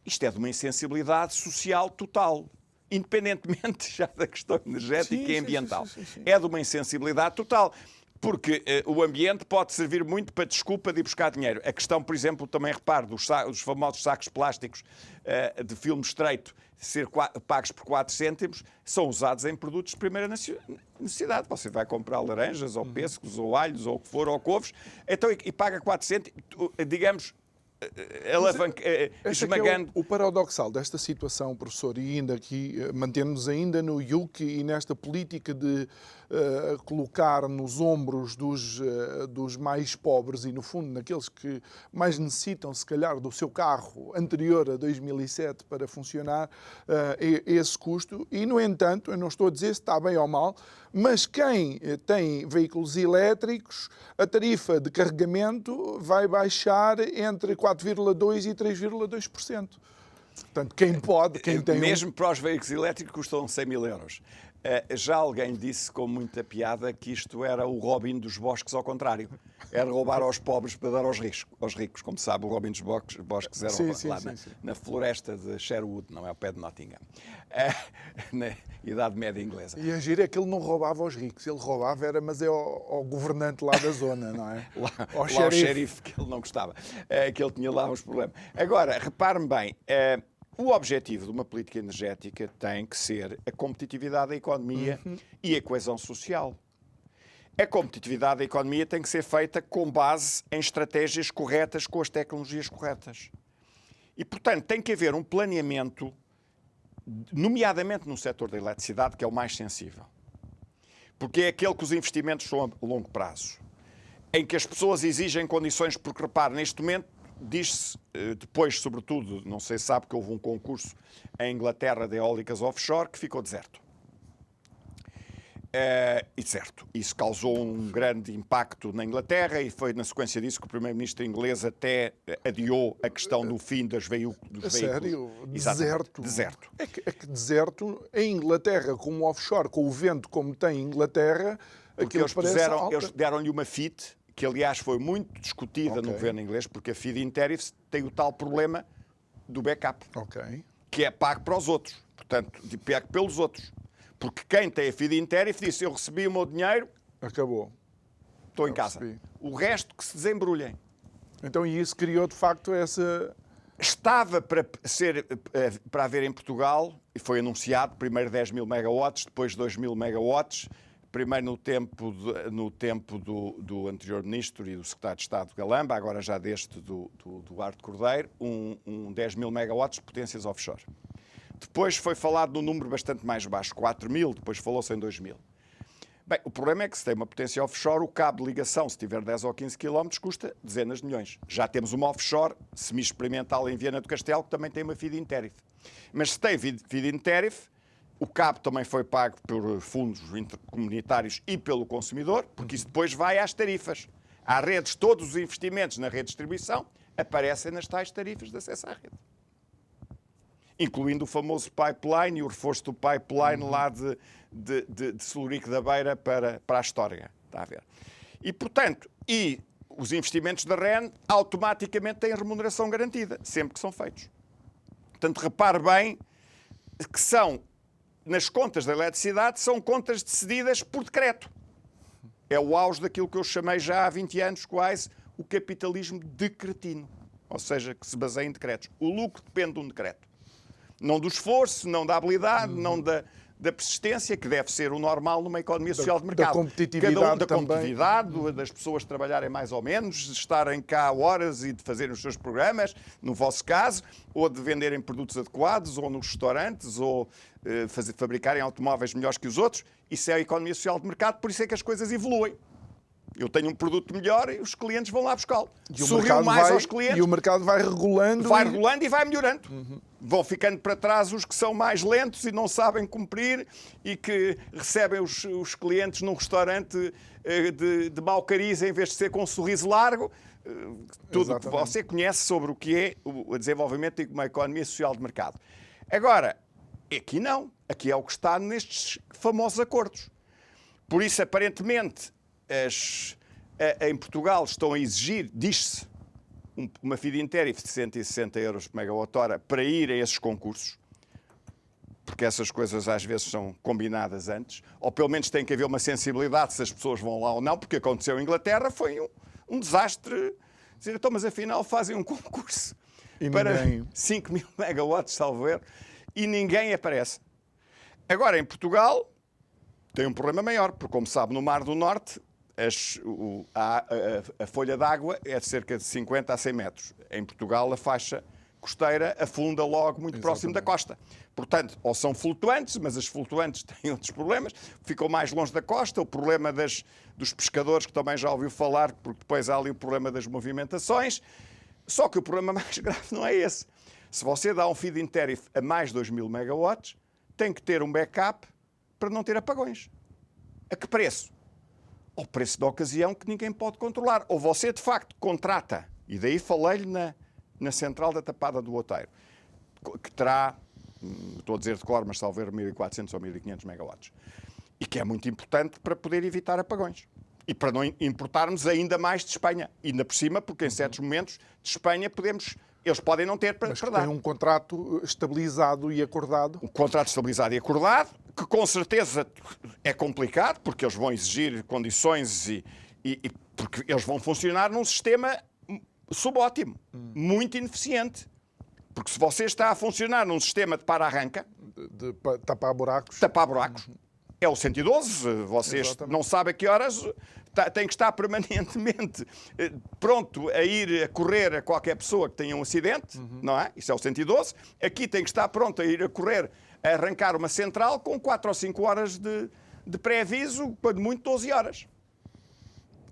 [SPEAKER 2] Isto é de uma insensibilidade social total, independentemente já da questão energética e ambiental. Sim. É de uma insensibilidade total, porque o ambiente pode servir muito para desculpa de ir buscar dinheiro. A questão, por exemplo, também repare, dos famosos sacos plásticos de filme estreito ser pagos por 4 cêntimos, são usados em produtos de primeira necessidade. Você vai comprar laranjas, ou pêssegos, ou alhos, ou o que for, ou couves, então, e paga 4 cêntimos, digamos, esmagando.
[SPEAKER 1] O paradoxal desta situação, professor, e ainda aqui, mantendo-nos ainda no IUC e nesta política de colocar nos ombros dos mais pobres e, no fundo, naqueles que mais necessitam, se calhar, do seu carro anterior a 2007 para funcionar, esse custo. E, no entanto, eu não estou a dizer se está bem ou mal, mas quem tem veículos elétricos, a tarifa de carregamento vai baixar entre 4,2% e 3,2%. Portanto, quem pode, quem tem...
[SPEAKER 2] Mesmo para os veículos elétricos custam 100 mil euros. Já alguém disse com muita piada que isto era o Robin dos Bosques ao contrário. Era roubar aos pobres para dar aos ricos. Como sabe, o Robin dos Bosques era na floresta de Sherwood, não é ao pé de Nottingham. Na Idade Média inglesa.
[SPEAKER 1] E a gira é que ele não roubava aos ricos. Ele roubava, mas é ao governante lá da zona, não é?
[SPEAKER 2] Ao xerife, que ele não gostava. Que ele tinha lá uns problemas. Agora, repare-me bem... O objetivo de uma política energética tem que ser a competitividade da economia e a coesão social. A competitividade da economia tem que ser feita com base em estratégias corretas, com as tecnologias corretas. E, portanto, tem que haver um planeamento nomeadamente no setor da eletricidade, que é o mais sensível. Porque é aquele que os investimentos são a longo prazo, em que as pessoas exigem condições, porque, repare, neste momento, diz-se, depois, sobretudo, não sei se sabe que houve um concurso em Inglaterra de eólicas offshore que ficou deserto. E certo, isso causou um grande impacto na Inglaterra e foi na sequência disso que o primeiro-ministro inglês até adiou a questão do fim dos veículos.
[SPEAKER 1] Sério?
[SPEAKER 2] Exatamente.
[SPEAKER 1] Deserto?
[SPEAKER 2] Deserto.
[SPEAKER 1] É que deserto, em Inglaterra, como offshore, com o vento como tem Inglaterra,
[SPEAKER 2] Porque eles deram-lhe uma FIT, que aliás foi muito discutida no governo inglês, porque a FIT Tariffs tem o tal problema do backup, que é pago para os outros, portanto, pago pelos outros. Porque quem tem a feed-in tariff disse: eu recebi o meu dinheiro,
[SPEAKER 1] acabou,
[SPEAKER 2] estou em casa. O resto que se desembrulhem.
[SPEAKER 1] Então, e isso criou de facto essa...
[SPEAKER 2] Estava para haver em Portugal, e foi anunciado, primeiro 10 mil megawatts, depois 2 mil megawatts, primeiro no tempo do anterior ministro e do secretário de Estado Galamba, agora já deste do Duarte Cordeiro, 10 mil megawatts de potências offshore. Depois foi falado num número bastante mais baixo, 4 mil, depois falou-se em 2 mil. Bem, o problema é que se tem uma potência offshore, o cabo de ligação, se tiver 10 ou 15 km, custa dezenas de milhões. Já temos uma offshore semi-experimental em Viana do Castelo, que também tem uma feed-in tariff. Mas se tem feed-in tariff, o cabo também foi pago por fundos intercomunitários e pelo consumidor, porque isso depois vai às tarifas. Há redes, todos os investimentos na rede de distribuição aparecem nas tais tarifas de acesso à rede. Incluindo o famoso pipeline e o reforço do pipeline lá de Celurico da Beira para a Astorga. Está a ver? E, portanto, os investimentos da REN automaticamente têm remuneração garantida, sempre que são feitos. Portanto, repare bem que nas contas da eletricidade, são contas decididas por decreto. É o auge daquilo que eu chamei já há 20 anos quase o capitalismo decretino. Ou seja, que se baseia em decretos. O lucro depende de um decreto. Não do esforço, não da habilidade, não da persistência, que deve ser o normal numa economia social de mercado.
[SPEAKER 1] Da competitividade
[SPEAKER 2] da competitividade, das pessoas trabalharem mais ou menos, de estarem cá horas e de fazerem os seus programas, no vosso caso, ou de venderem produtos adequados, ou nos restaurantes, ou fabricarem automóveis melhores que os outros. Isso é a economia social de mercado, por isso é que as coisas evoluem. Eu tenho um produto melhor e os clientes vão lá buscá-lo. Sorriu mais aos clientes.
[SPEAKER 1] E o mercado vai regulando.
[SPEAKER 2] Vai regulando e vai melhorando. Vão ficando para trás os que são mais lentos e não sabem cumprir e que recebem os clientes num restaurante de mau cariz em vez de ser com um sorriso largo. Tudo o que você conhece sobre o que é o desenvolvimento de uma economia social de mercado. Agora, aqui não. Aqui é o que está nestes famosos acordos. Por isso, aparentemente, em Portugal estão a exigir, diz-se, uma feed-in tariff de 160 euros por megawatt-hora para ir a esses concursos, porque essas coisas às vezes são combinadas antes, ou pelo menos tem que haver uma sensibilidade se as pessoas vão lá ou não, porque aconteceu em Inglaterra, foi um desastre. Dizer, então, mas afinal fazem um concurso para 5 mil megawatts, salvo erro, e ninguém aparece. Agora, em Portugal, tem um problema maior, porque, como sabe, no Mar do Norte, a folha d'água é de cerca de 50 a 100 metros. Em Portugal, a faixa costeira afunda logo muito próximo da costa. Portanto, ou são flutuantes, mas as flutuantes têm outros problemas, ficam mais longe da costa, o problema dos pescadores, que também já ouviu falar, porque depois há ali o problema das movimentações. Só que o problema mais grave não é esse. Se você dá um feed-in tariff a mais 2 mil megawatts, tem que ter um backup para não ter apagões. A que preço? Ao preço da ocasião que ninguém pode controlar. Ou você, de facto, contrata, e daí falei-lhe na central da Tapada do Outeiro, que terá, estou a dizer de cor, mas talvez 1.400 ou 1.500 megawatts, e que é muito importante para poder evitar apagões. E para não importarmos ainda mais de Espanha. E ainda por cima, porque em certos momentos de Espanha eles podem não ter para dar.
[SPEAKER 1] Tem um contrato estabilizado e acordado.
[SPEAKER 2] Um contrato estabilizado e acordado, que com certeza é complicado, porque eles vão exigir condições e porque eles vão funcionar num sistema subótimo, muito ineficiente. Porque se você está a funcionar num sistema de para-arranca...
[SPEAKER 1] De tapar buracos.
[SPEAKER 2] Tapar buracos. É o 112. Vocês
[SPEAKER 1] Exatamente.
[SPEAKER 2] não sabem a que horas... Tem que estar permanentemente pronto a ir a correr a qualquer pessoa que tenha um acidente, não é? Isso é o 112. Aqui tem que estar pronto a ir a correr a arrancar uma central com 4 ou 5 horas de pré-aviso, quando muito 12 horas.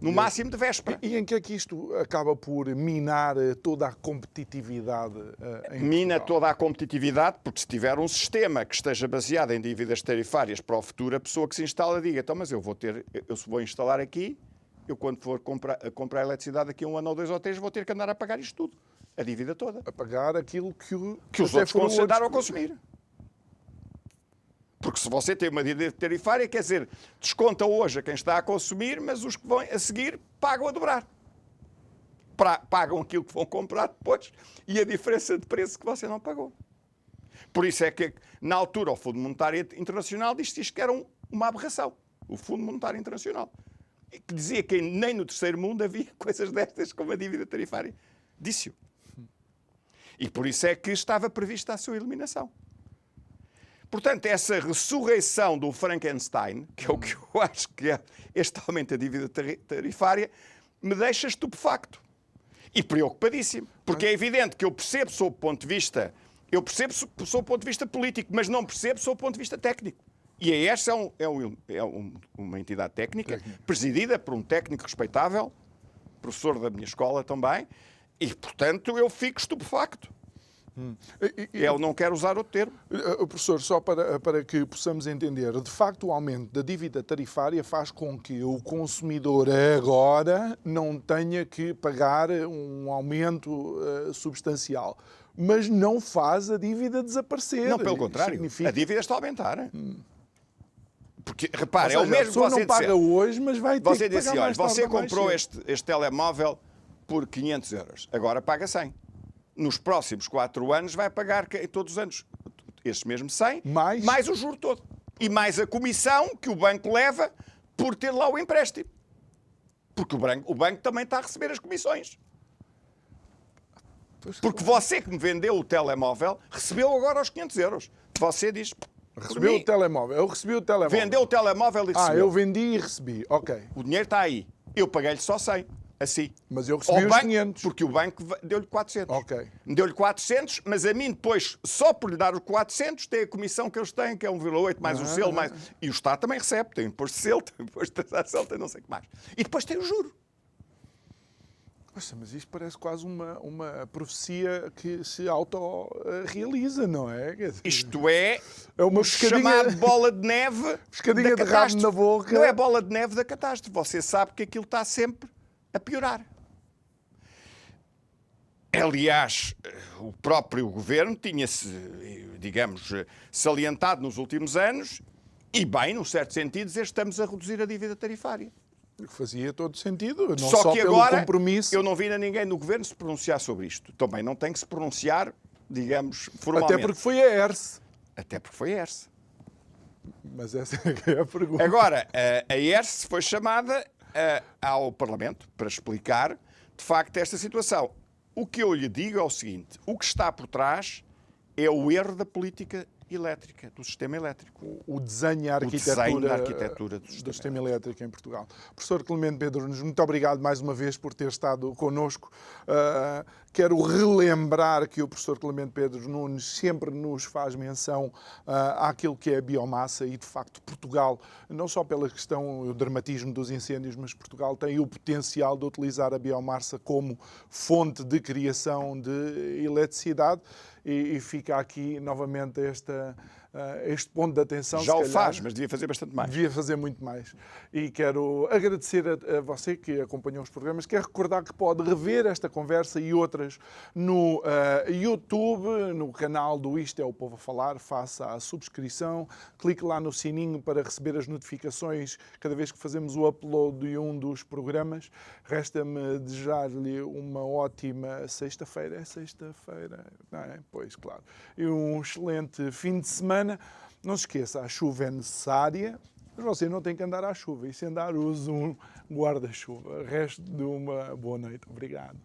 [SPEAKER 2] No máximo de véspera.
[SPEAKER 1] E em que é que isto acaba por minar toda a competitividade em
[SPEAKER 2] Mina
[SPEAKER 1] Portugal?
[SPEAKER 2] toda a competitividade, porque se tiver um sistema que esteja baseado em dívidas tarifárias para o futuro, a pessoa que se instala diga, então, mas eu vou instalar aqui, eu quando for comprar eletricidade daqui a 1 ano ou 2 ou 3, vou ter que andar a pagar isto tudo. A dívida toda.
[SPEAKER 1] A pagar aquilo que
[SPEAKER 2] Que os
[SPEAKER 1] até
[SPEAKER 2] outros
[SPEAKER 1] foram
[SPEAKER 2] concentraram a consumir. Porque se você tem uma dívida tarifária, quer dizer, desconta hoje a quem está a consumir, mas os que vão a seguir pagam a dobrar. Pagam aquilo que vão comprar depois e a diferença de preço que você não pagou. Por isso é que, na altura, o Fundo Monetário Internacional disse isto que era uma aberração. O Fundo Monetário Internacional. Que dizia que nem no terceiro mundo havia coisas destas como a dívida tarifária. Disse-o. E por isso é que estava prevista a sua eliminação. Portanto, essa ressurreição do Frankenstein, que é o que eu acho que é este aumento da dívida tarifária, me deixa estupefacto e preocupadíssimo. Porque é evidente que eu percebo sob o ponto de vista, político, mas não percebo sob o ponto de vista técnico. E a ERSE é uma entidade técnica, presidida por um técnico respeitável, professor da minha escola também, e, portanto, eu fico estupefacto. Eu não quero usar outro termo.
[SPEAKER 1] Professor, só para que possamos entender, de facto o aumento da dívida tarifária faz com que o consumidor agora não tenha que pagar um aumento substancial, mas não faz a dívida desaparecer.
[SPEAKER 2] Não, pelo contrário, a dívida está a aumentar. Porque, repare, é o mesmo que você
[SPEAKER 1] não paga hoje, mas vai ter
[SPEAKER 2] você
[SPEAKER 1] que
[SPEAKER 2] disse,
[SPEAKER 1] pagar
[SPEAKER 2] olha,
[SPEAKER 1] mais tarde
[SPEAKER 2] você
[SPEAKER 1] ou mais
[SPEAKER 2] comprou
[SPEAKER 1] cedo.
[SPEAKER 2] este telemóvel por 500 euros, agora paga 100. Nos próximos 4 anos vai pagar todos os anos estes mesmos 100, mais o juro todo. E mais a comissão que o banco leva por ter lá o empréstimo. Porque o banco também está a receber as comissões. Porque você que me vendeu o telemóvel recebeu agora os 500 euros. Você diz...
[SPEAKER 1] Recebeu o telemóvel. Eu recebi o telemóvel.
[SPEAKER 2] Vendeu o telemóvel e recebeu.
[SPEAKER 1] Eu vendi e recebi. Ok.
[SPEAKER 2] O dinheiro está aí. Eu paguei-lhe só 100. Assim.
[SPEAKER 1] Mas eu recebi os 500.
[SPEAKER 2] Porque o banco deu-lhe 400.
[SPEAKER 1] Ok.
[SPEAKER 2] Deu-lhe 400, mas a mim depois, só por lhe dar os 400, tem a comissão que eles têm, que é 1,8, mais o selo, mais... E o Estado também recebe. Tem imposto de selo, tem imposto de transação, tem não sei o que mais. E depois tem o juro.
[SPEAKER 1] Nossa, mas isto parece quase uma profecia que se autorrealiza, não é?
[SPEAKER 2] Isto é
[SPEAKER 1] uma
[SPEAKER 2] chamado bola de neve
[SPEAKER 1] pescadinha de rabo na boca.
[SPEAKER 2] Não é bola de neve da catástrofe. Você sabe que aquilo está sempre a piorar. Aliás, o próprio governo tinha-se, digamos, salientado nos últimos anos, e bem, num certo sentido, dizer que estamos a reduzir a dívida tarifária.
[SPEAKER 1] Fazia todo sentido, não
[SPEAKER 2] só que
[SPEAKER 1] pelo
[SPEAKER 2] agora,
[SPEAKER 1] compromisso.
[SPEAKER 2] Eu não vi a ninguém no governo se pronunciar sobre isto. Também não tem que se pronunciar, digamos, formalmente.
[SPEAKER 1] Até porque foi a ERSE.
[SPEAKER 2] Até porque foi a ERSE.
[SPEAKER 1] Mas essa é a pergunta.
[SPEAKER 2] Agora, a ERSE foi chamada ao Parlamento para explicar, de facto, esta situação. O que eu lhe digo é o seguinte: o que está por trás é o erro da política elétrica, do sistema elétrico.
[SPEAKER 1] O desenho e a arquitetura do sistema elétrico em Portugal. Professor Clemente Pedro Nunes, muito obrigado mais uma vez por ter estado connosco. Quero relembrar que o professor Clemente Pedro Nunes sempre nos faz menção àquilo que é a biomassa e, de facto, Portugal, não só pela questão do dramatismo dos incêndios, mas Portugal tem o potencial de utilizar a biomassa como fonte de criação de eletricidade. E fica aqui novamente este ponto de atenção.
[SPEAKER 2] Já o faz, mas devia fazer bastante mais.
[SPEAKER 1] Devia fazer muito mais. E quero agradecer a você que acompanhou os programas. Quero recordar que pode rever esta conversa e outras no YouTube, no canal do Isto é o Povo a Falar. Faça a subscrição, clique lá no sininho para receber as notificações cada vez que fazemos o upload de um dos programas. Resta-me desejar-lhe uma ótima sexta-feira. É sexta-feira? Não é? Pois, claro. E um excelente fim de semana. Não se esqueça, a chuva é necessária, mas você não tem que andar à chuva. E se andar, use um guarda-chuva. Resto de uma boa noite. Obrigado.